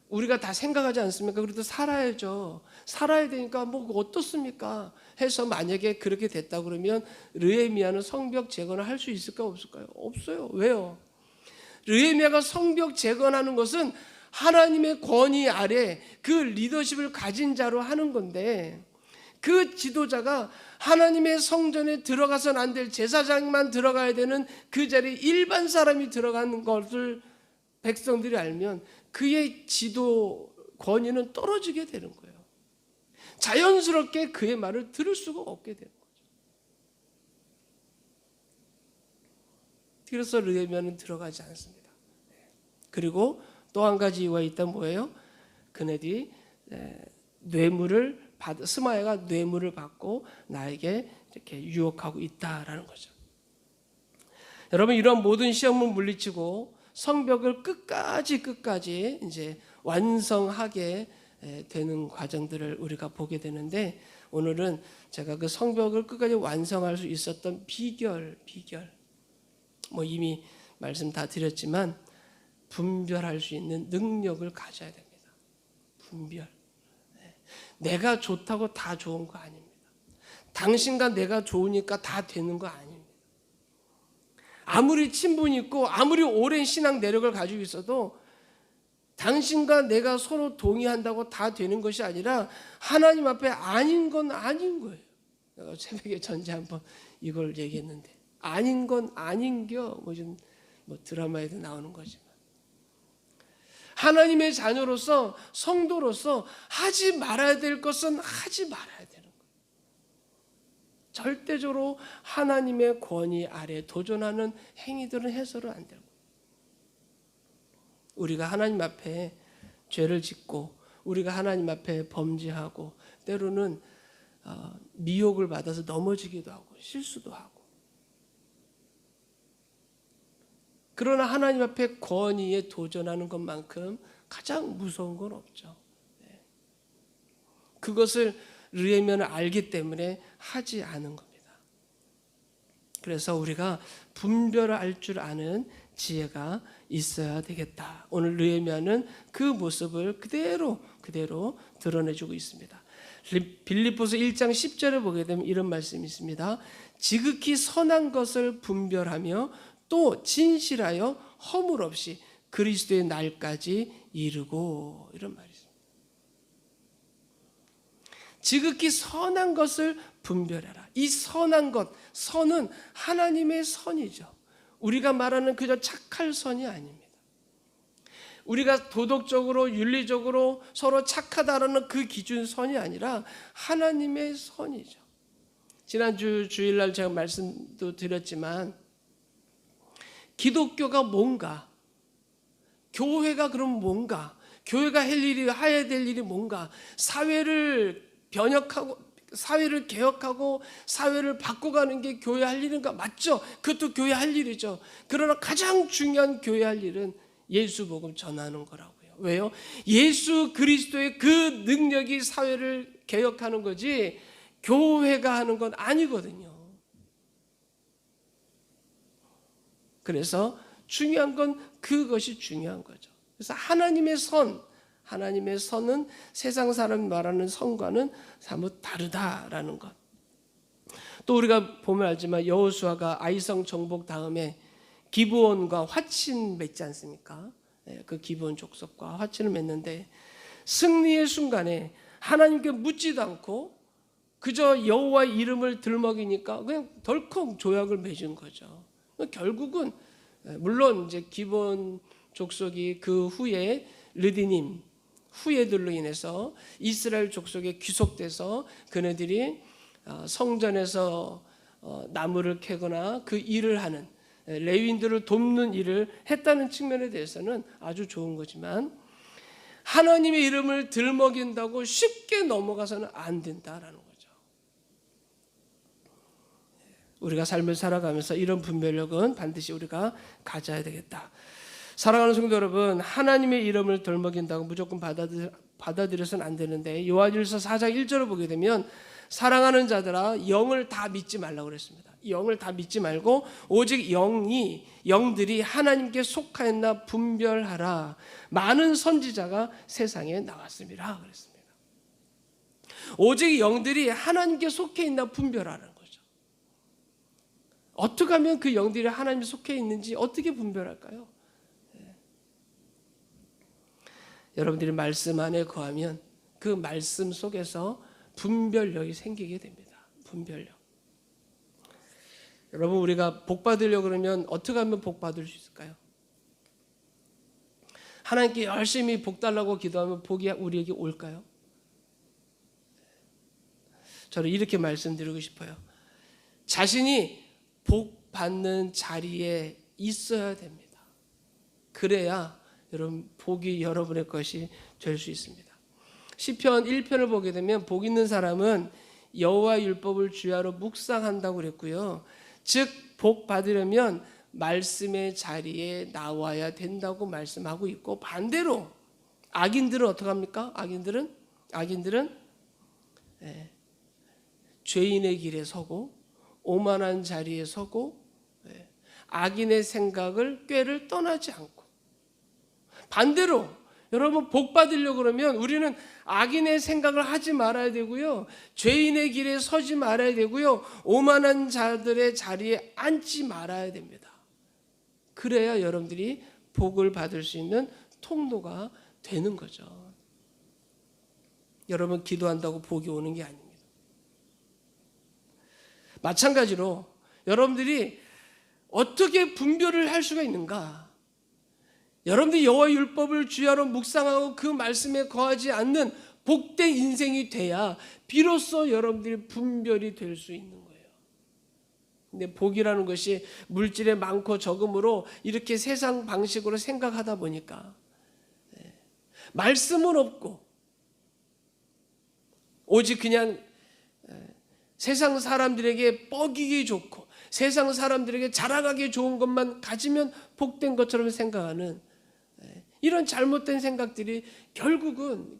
우리가 다 생각하지 않습니까? 그래도 살아야죠. 살아야 되니까 뭐 어떻습니까? 해서 만약에 그렇게 됐다 그러면 느헤미야는 성벽 재건을 할 수 있을까요? 없을까요? 없어요. 왜요? 느헤미야가 성벽 재건하는 것은 하나님의 권위 아래 그 리더십을 가진 자로 하는 건데 그 지도자가 하나님의 성전에 들어가서는 안 될 제사장만 들어가야 되는 그 자리에 일반 사람이 들어가는 것을 백성들이 알면 그의 지도 권위는 떨어지게 되는 거예요. 자연스럽게 그의 말을 들을 수가 없게 되는 거죠. 그래서 느헤미야는 들어가지 않습니다. 그리고 또 한 가지 이유가 있다. 뭐예요? 그네들이 스마야가 뇌물을 받고 나에게 이렇게 유혹하고 있다라는 거죠. 여러분 이런 모든 시험을 물리치고 성벽을 끝까지 이제 완성하게 되는 과정들을 우리가 보게 되는데 오늘은 제가 그 성벽을 끝까지 완성할 수 있었던 비결 뭐 이미 말씀 다 드렸지만 분별할 수 있는 능력을 가져야 됩니다. 분별. 내가 좋다고 다 좋은 거 아닙니다. 당신과 내가 좋으니까 다 되는 거 아닙니다. 아무리 친분이 있고 아무리 오랜 신앙 내력을 가지고 있어도 당신과 내가 서로 동의한다고 다 되는 것이 아니라 하나님 앞에 아닌 건 아닌 거예요. 내가 새벽에 전제 한번 이걸 얘기했는데 아닌 건 아닌겨 뭐 드라마에도 나오는 거지만 하나님의 자녀로서 성도로서 하지 말아야 될 것은 하지 말아야 되는 거예요. 절대적으로 하나님의 권위 아래 도전하는 행위들은 해서는 안 되고 우리가 하나님 앞에 죄를 짓고 우리가 하나님 앞에 범죄하고 때로는 미혹을 받아서 넘어지기도 하고 실수도 하고 그러나 하나님 앞에 권위에 도전하는 것만큼 가장 무서운 건 없죠. 그것을 느헤미야는 알기 때문에 하지 않은 겁니다. 그래서 우리가 분별을 알 줄 아는 지혜가 있어야 되겠다. 오늘 느헤미야는 그 모습을 그대로 드러내주고 있습니다. 빌립보서 1장 10절을 보게 되면 이런 말씀이 있습니다. 지극히 선한 것을 분별하며 또 진실하여 허물 없이 그리스도의 날까지 이르고 이런 말이 있습니다. 지극히 선한 것을 분별해라. 이 선한 것, 선은 하나님의 선이죠. 우리가 말하는 그저 착할 선이 아닙니다. 우리가 도덕적으로 윤리적으로 서로 착하다라는 그 기준 선이 아니라 하나님의 선이죠. 지난주 주일날 제가 말씀도 드렸지만 기독교가 뭔가, 교회가 그럼 뭔가, 교회가 해야 될 일이 뭔가, 사회를 변혁하고 사회를 개혁하고 사회를 바꿔가는 게 교회 할 일인가? 맞죠? 그것도 교회 할 일이죠. 그러나 가장 중요한 교회 할 일은 예수 복음 전하는 거라고요. 왜요? 예수 그리스도의 그 능력이 사회를 개혁하는 거지 교회가 하는 건 아니거든요. 그래서 중요한 건 그것이 중요한 거죠. 그래서 하나님의 선은 세상 사람이 말하는 선과는 사뭇 다르다라는 것. 또 우리가 보면 알지만 여호수아가 아이성 정복 다음에 기브온과 화친 맺지 않습니까? 그 기브온 족속과 화친을 맺는데 승리의 순간에 하나님께 묻지도 않고 그저 여호와의 이름을 들먹이니까 그냥 덜컥 조약을 맺은 거죠. 결국은 물론 이제 기브온 족속이 그 후에 르디님 후예들로 인해서 이스라엘 족속에 귀속돼서 그네들이 성전에서 나무를 캐거나 그 일을 하는 레위인들을 돕는 일을 했다는 측면에 대해서는 아주 좋은 거지만 하나님의 이름을 들먹인다고 쉽게 넘어가서는 안 된다라는 거죠. 우리가 삶을 살아가면서 이런 분별력은 반드시 우리가 가져야 되겠다. 사랑하는 성도 여러분, 하나님의 이름을 들먹인다고 무조건 받아들여서는 안 되는데 요한일서 4장 1절을 보게 되면 사랑하는 자들아 영을 다 믿지 말라고 그랬습니다. 영을 다 믿지 말고 오직 영들이 하나님께 속하였나 분별하라. 많은 선지자가 세상에 나왔습니다. 그랬습니다. 오직 영들이 하나님께 속해 있나 분별하라는 거죠. 어떻게 하면 그 영들이 하나님께 속해 있는지 어떻게 분별할까요? 여러분들이 말씀 안에 거하면 그 말씀 속에서 분별력이 생기게 됩니다. 분별력. 여러분 우리가 복 받으려고 그러면 어떻게 하면 복 받을 수 있을까요? 하나님께 열심히 복 달라고 기도하면 복이 우리에게 올까요? 저는 이렇게 말씀드리고 싶어요. 자신이 복 받는 자리에 있어야 됩니다. 그래야 여러분 복이 여러분의 것이 될 수 있습니다. 시편 1편을 보게 되면 복 있는 사람은 여호와 율법을 주야로 묵상한다고 그랬고요. 즉 복 받으려면 말씀의 자리에 나와야 된다고 말씀하고 있고 반대로 악인들은 어떻게 합니까? 악인들은 죄인의 길에 서고 오만한 자리에 서고 악인의 생각을 꾀를 떠나지 않고 반대로 여러분 복 받으려고 그러면 우리는 악인의 생각을 하지 말아야 되고요. 죄인의 길에 서지 말아야 되고요. 오만한 자들의 자리에 앉지 말아야 됩니다. 그래야 여러분들이 복을 받을 수 있는 통로가 되는 거죠. 여러분 기도한다고 복이 오는 게 아닙니다. 마찬가지로 여러분들이 어떻게 분별을 할 수가 있는가? 여러분들이 여호와 율법을 주야로 묵상하고 그 말씀에 거하지 않는 복된 인생이 돼야 비로소 여러분들이 분별이 될 수 있는 거예요. 근데 복이라는 것이 물질의 많고 적음으로 이렇게 세상 방식으로 생각하다 보니까 말씀은 없고 오직 그냥 세상 사람들에게 뻐기기 좋고 세상 사람들에게 자랑하기 좋은 것만 가지면 복된 것처럼 생각하는 이런 잘못된 생각들이 결국은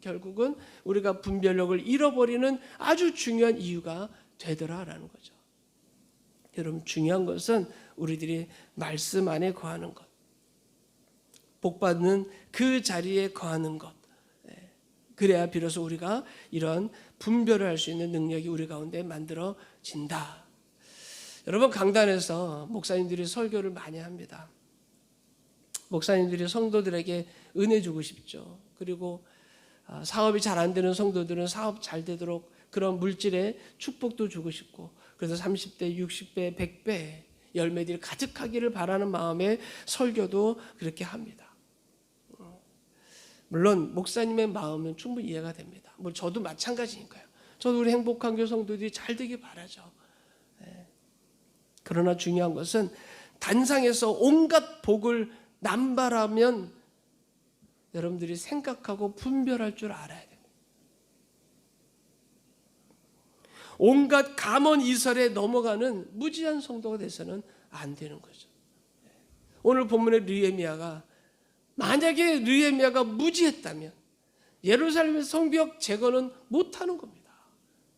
우리가 분별력을 잃어버리는 아주 중요한 이유가 되더라라는 거죠. 여러분 중요한 것은 우리들이 말씀 안에 거하는 것, 복받는 그 자리에 거하는 것. 그래야 비로소 우리가 이런 분별을 할 수 있는 능력이 우리 가운데 만들어진다. 여러분 강단에서 목사님들이 설교를 많이 합니다. 목사님들이 성도들에게 은혜 주고 싶죠. 그리고 사업이 잘 안 되는 성도들은 사업 잘 되도록 그런 물질의 축복도 주고 싶고 그래서 30배, 60배, 100배 열매들이 가득하기를 바라는 마음에 설교도 그렇게 합니다. 물론 목사님의 마음은 충분히 이해가 됩니다. 뭐 저도 마찬가지니까요. 저도 우리 행복한 교회 성도들이 잘 되길 바라죠. 그러나 중요한 것은 단상에서 온갖 복을 남발하면 여러분들이 생각하고 분별할 줄 알아야 됩니다. 온갖 감언 이설에 넘어가는 무지한 성도가 돼서는 안 되는 거죠. 오늘 본문의 느헤미야가 만약에 느헤미야가 무지했다면 예루살렘의 성벽 제거는 못하는 겁니다.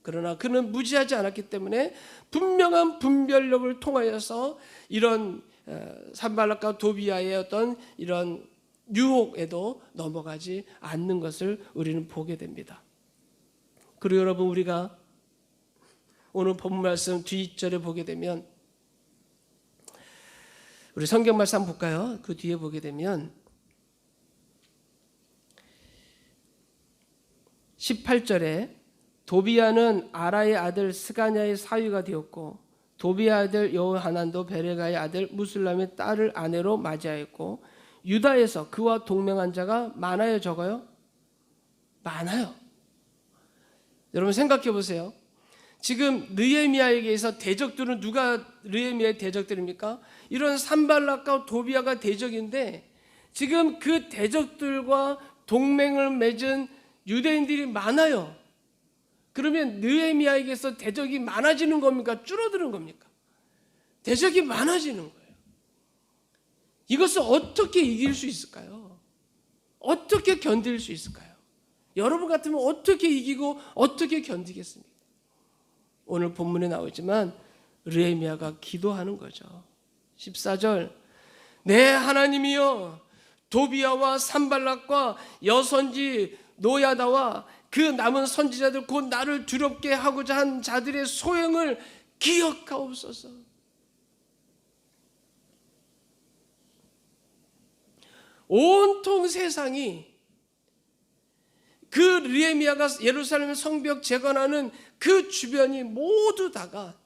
그러나 그는 무지하지 않았기 때문에 분명한 분별력을 통하여서 이런 산발락과 도비아의 어떤 이런 유혹에도 넘어가지 않는 것을 우리는 보게 됩니다. 그리고 여러분, 우리가 오늘 본문 말씀 뒷절에 보게 되면, 우리 성경 말씀 한번 볼까요? 그 뒤에 보게 되면 18절에 도비아는 아라의 아들 스가냐의 사위가 되었고, 도비아 아들 여호하난도 베레가의 아들 무술람의 딸을 아내로 맞이하였고, 유다에서 그와 동맹한 자가 많아요, 적어요? 많아요. 여러분 생각해 보세요. 지금 느헤미야에게서 대적들은 누가 느헤미야의 대적들입니까? 이런 산발락과 도비아가 대적인데, 지금 그 대적들과 동맹을 맺은 유대인들이 많아요. 그러면 느헤미야에게서 대적이 많아지는 겁니까? 줄어드는 겁니까? 대적이 많아지는 거예요. 이것을 어떻게 이길 수 있을까요? 어떻게 견딜 수 있을까요? 여러분 같으면 어떻게 이기고 어떻게 견디겠습니까? 오늘 본문에 나오지만 느헤미야가 기도하는 거죠. 14절, 내 하나님이여, 도비아와 산발락과 여선지 노야다와 그 남은 선지자들 곧 나를 두렵게 하고자 한 자들의 소행을 기억하옵소서. 온통 세상이 그 느헤미야가 예루살렘 성벽 재건하는 그 주변이 모두 다가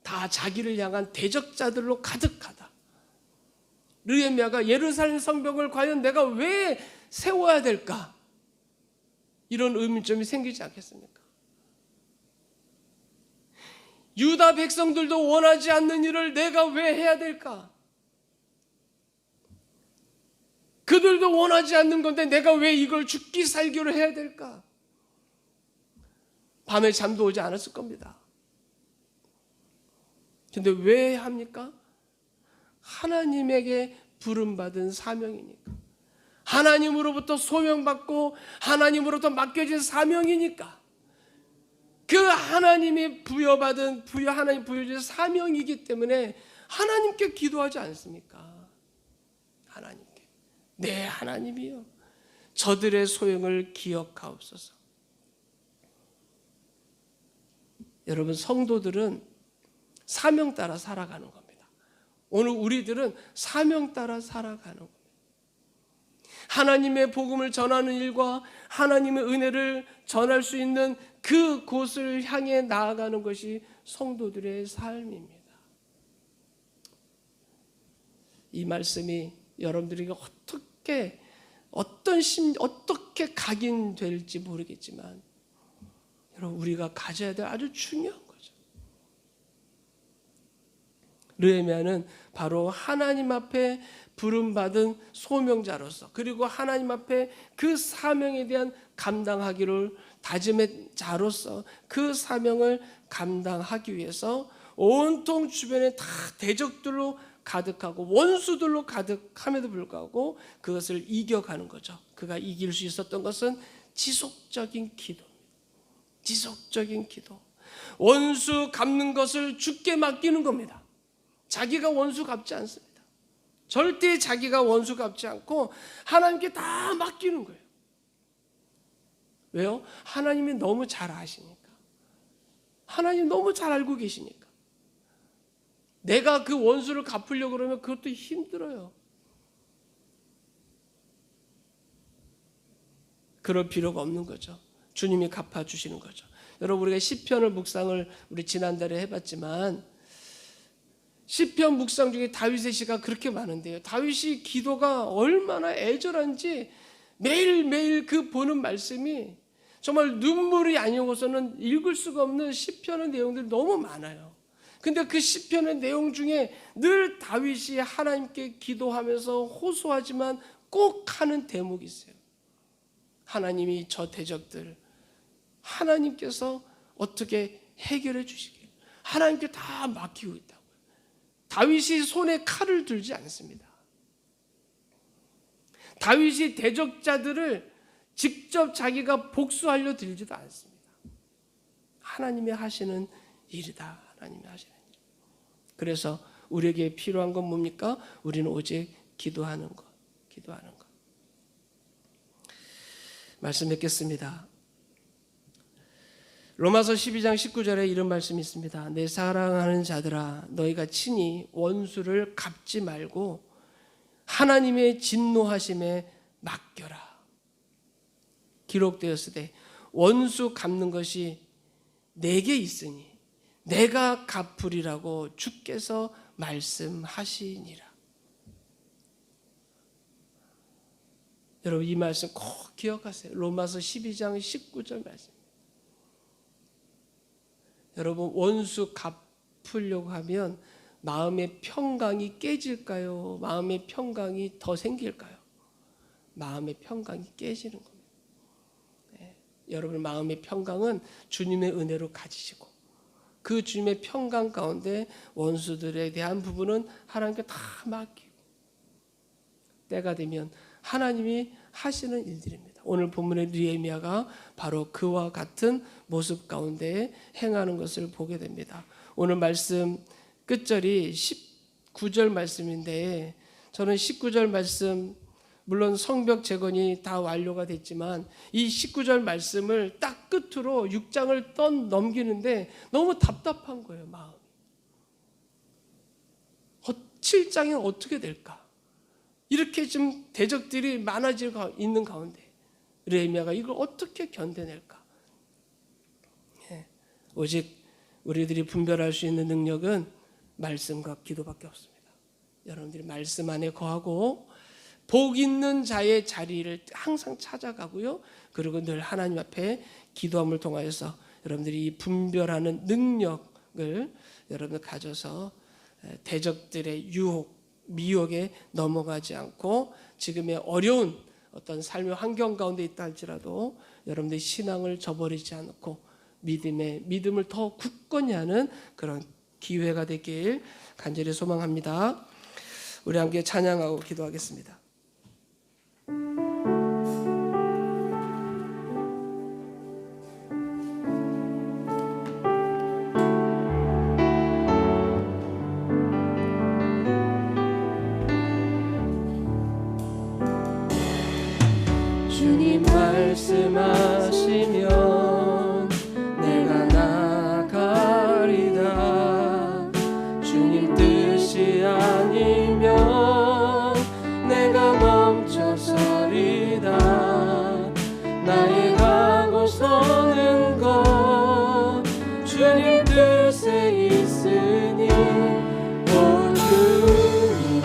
다 자기를 향한 대적자들로 가득하다. 느헤미야가 예루살렘 성벽을 과연 내가 왜 세워야 될까? 이런 의문점이 생기지 않겠습니까? 유다 백성들도 원하지 않는 일을 내가 왜 해야 될까? 그들도 원하지 않는 건데 내가 왜 이걸 죽기 살기로 해야 될까? 밤에 잠도 오지 않았을 겁니다. 근데 왜 합니까? 하나님에게 부름받은 사명이니까. 하나님으로부터 소명받고 하나님으로부터 맡겨진 사명이니까. 그 하나님이 하나님 부여주신 사명이기 때문에 하나님께 기도하지 않습니까? 하나님께. 내 하나님이여, 저들의 소용을 기억하옵소서. 여러분, 성도들은 사명 따라 살아가는 겁니다. 오늘 우리들은 사명 따라 살아가는 겁니다. 하나님의 복음을 전하는 일과 하나님의 은혜를 전할 수 있는 그 곳을 향해 나아가는 것이 성도들의 삶입니다. 이 말씀이 여러분들에게 어떻게 각인될지 모르겠지만, 여러분, 우리가 가져야 될 아주 중요한 거죠. 느헤미야는 바로 하나님 앞에 부름받은 소명자로서, 그리고 하나님 앞에 그 사명에 대한 감당하기를 다짐의 자로서 그 사명을 감당하기 위해서 온통 주변에 다 대적들로 가득하고 원수들로 가득함에도 불구하고 그것을 이겨가는 거죠. 그가 이길 수 있었던 것은 지속적인 기도입니다. 지속적인 기도. 원수 갚는 것을 주께 맡기는 겁니다. 자기가 원수 갚지 않습니다. 절대 자기가 원수 갚지 않고 하나님께 다 맡기는 거예요. 왜요? 하나님이 너무 잘 아시니까. 하나님 너무 잘 알고 계시니까. 내가 그 원수를 갚으려고 그러면 그것도 힘들어요. 그럴 필요가 없는 거죠. 주님이 갚아주시는 거죠. 여러분, 우리가 시편을 묵상을 우리 지난달에 해봤지만, 시편 묵상 중에 다윗의 시가 그렇게 많은데요. 다윗이 기도가 얼마나 애절한지 매일매일 그 보는 말씀이 정말 눈물이 아니고서는 읽을 수가 없는 시편의 내용들이 너무 많아요. 근데 그 시편의 내용 중에 늘 다윗이 하나님께 기도하면서 호소하지만 꼭 하는 대목이 있어요. 하나님이 저 대적들 하나님께서 어떻게 해결해 주시길, 하나님께 다 맡기고 있다고요. 다윗이 손에 칼을 들지 않습니다. 다윗이 대적자들을 직접 자기가 복수하려 들지도 않습니다. 하나님이 하시는 일이다. 하나님이 하시는 일. 그래서 우리에게 필요한 건 뭡니까? 우리는 오직 기도하는 것. 기도하는 것. 말씀 맺겠습니다. 로마서 12장 19절에 이런 말씀이 있습니다. 내 사랑하는 자들아 너희가 친히 원수를 갚지 말고 하나님의 진노하심에 맡겨라. 기록되었으되 원수 갚는 것이 내게 있으니 내가 갚으리라고 주께서 말씀하시니라. 여러분 이 말씀 꼭 기억하세요. 로마서 12장 19절 말씀. 여러분 원수 갚으려고 하면 마음의 평강이 깨질까요? 마음의 평강이 더 생길까요? 마음의 평강이 깨지는 겁니다. 네. 여러분 마음의 평강은 주님의 은혜로 가지시고 그 주님의 평강 가운데 원수들에 대한 부분은 하나님께 다 맡기고 때가 되면 하나님이 하시는 일들입니다. 오늘 본문의 느헤미야가 바로 그와 같은 모습 가운데 행하는 것을 보게 됩니다. 오늘 말씀 끝절이 19절 말씀인데 저는 19절 말씀 물론 성벽 재건이 다 완료가 됐지만 이 19절 말씀을 딱 끝으로 6장을 넘기는데 너무 답답한 거예요. 마음이. 7장이 어떻게 될까? 이렇게 좀 대적들이 많아지고 있는 가운데 느헤미야가 이걸 어떻게 견뎌낼까? 오직 우리들이 분별할 수 있는 능력은 말씀과 기도밖에 없습니다. 여러분들이 말씀 안에 거하고 복 있는 자의 자리를 항상 찾아가고요. 그리고 늘 하나님 앞에 기도함을 통하여서 여러분들이 이 분별하는 능력을 여러분들 가져서 대적들의 유혹, 미혹에 넘어가지 않고 지금의 어려운 어떤 삶의 환경 가운데 있다 할지라도 여러분들의 신앙을 저버리지 않고 믿음을 더 굳건히 하는 그런 기회가 되길 간절히 소망합니다. 우리 함께 찬양하고 기도하겠습니다. 주님 말씀하시면 내가 나가리다. 주님 뜻이 아니면 내가 멈춰서리다. 나의 가고 서는 것 주님 뜻에 있으니 오 주님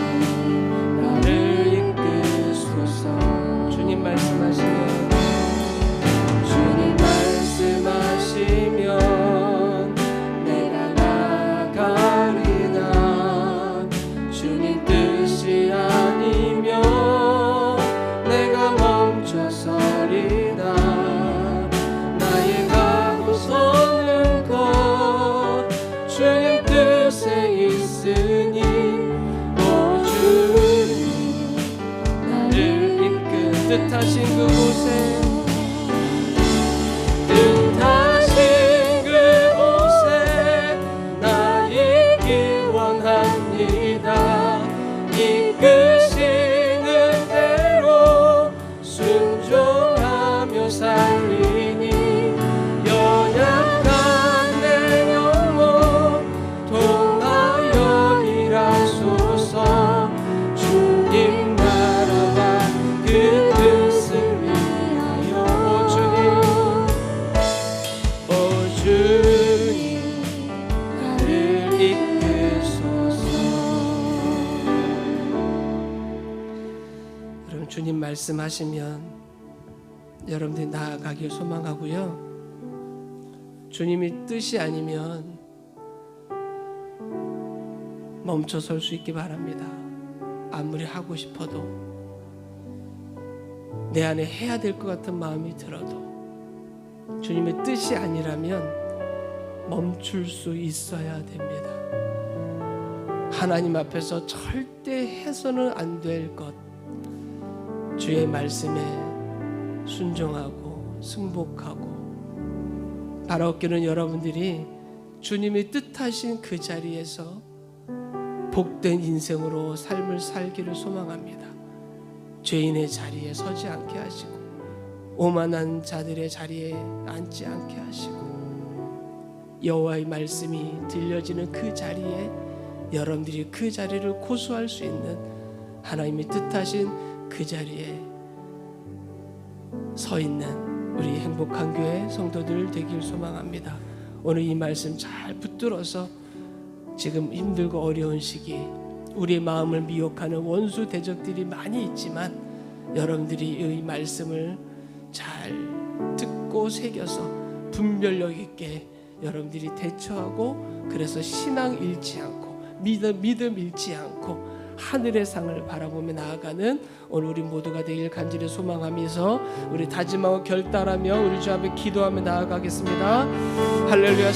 나를 이끄소서. 주님 말씀하시면 내가 나가리다. 주님 뜻이 아니면 내가 멈춰서리다. 나의 가고 서는 것 주님 뜻에 있으니 오 주님 나를 이끄 뜻하신 그곳에 이끄시는 대로 순종하며 살리니 연약한 내 영혼 통하여 일하소서. 주님 나라와 그 뜻을 위하여 오 주님 나를 이끄소서. 주님 말씀하시면 여러분들이 나아가길 소망하고요. 주님이 뜻이 아니면 멈춰 설 수 있기 바랍니다. 아무리 하고 싶어도 내 안에 해야 될 것 같은 마음이 들어도 주님의 뜻이 아니라면 멈출 수 있어야 됩니다. 하나님 앞에서 절대 해서는 안 될 것, 주의 말씀에 순종하고 승복하고 바라옵기는 여러분들이 주님이 뜻하신 그 자리에서 복된 인생으로 삶을 살기를 소망합니다. 죄인의 자리에 서지 않게 하시고 오만한 자들의 자리에 앉지 않게 하시고 여호와의 말씀이 들려지는 그 자리에 여러분들이 그 자리를 고수할 수 있는 하나님이 뜻하신 그 자리에 서 있는 우리 행복한 교회 성도들 되길 소망합니다. 오늘 이 말씀 잘 붙들어서 지금 힘들고 어려운 시기 우리의 마음을 미혹하는 원수 대적들이 많이 있지만 여러분들이 이 말씀을 잘 듣고 새겨서 분별력 있게 여러분들이 대처하고 그래서 신앙 잃지 않고 믿음 잃지 않고 하늘의 상을 바라보며 나아가는 오늘 우리 모두가 되길 간절히 소망하면서 우리 다짐하고 결단하며 우리 주 앞에 기도하며 나아가겠습니다. 할렐루야.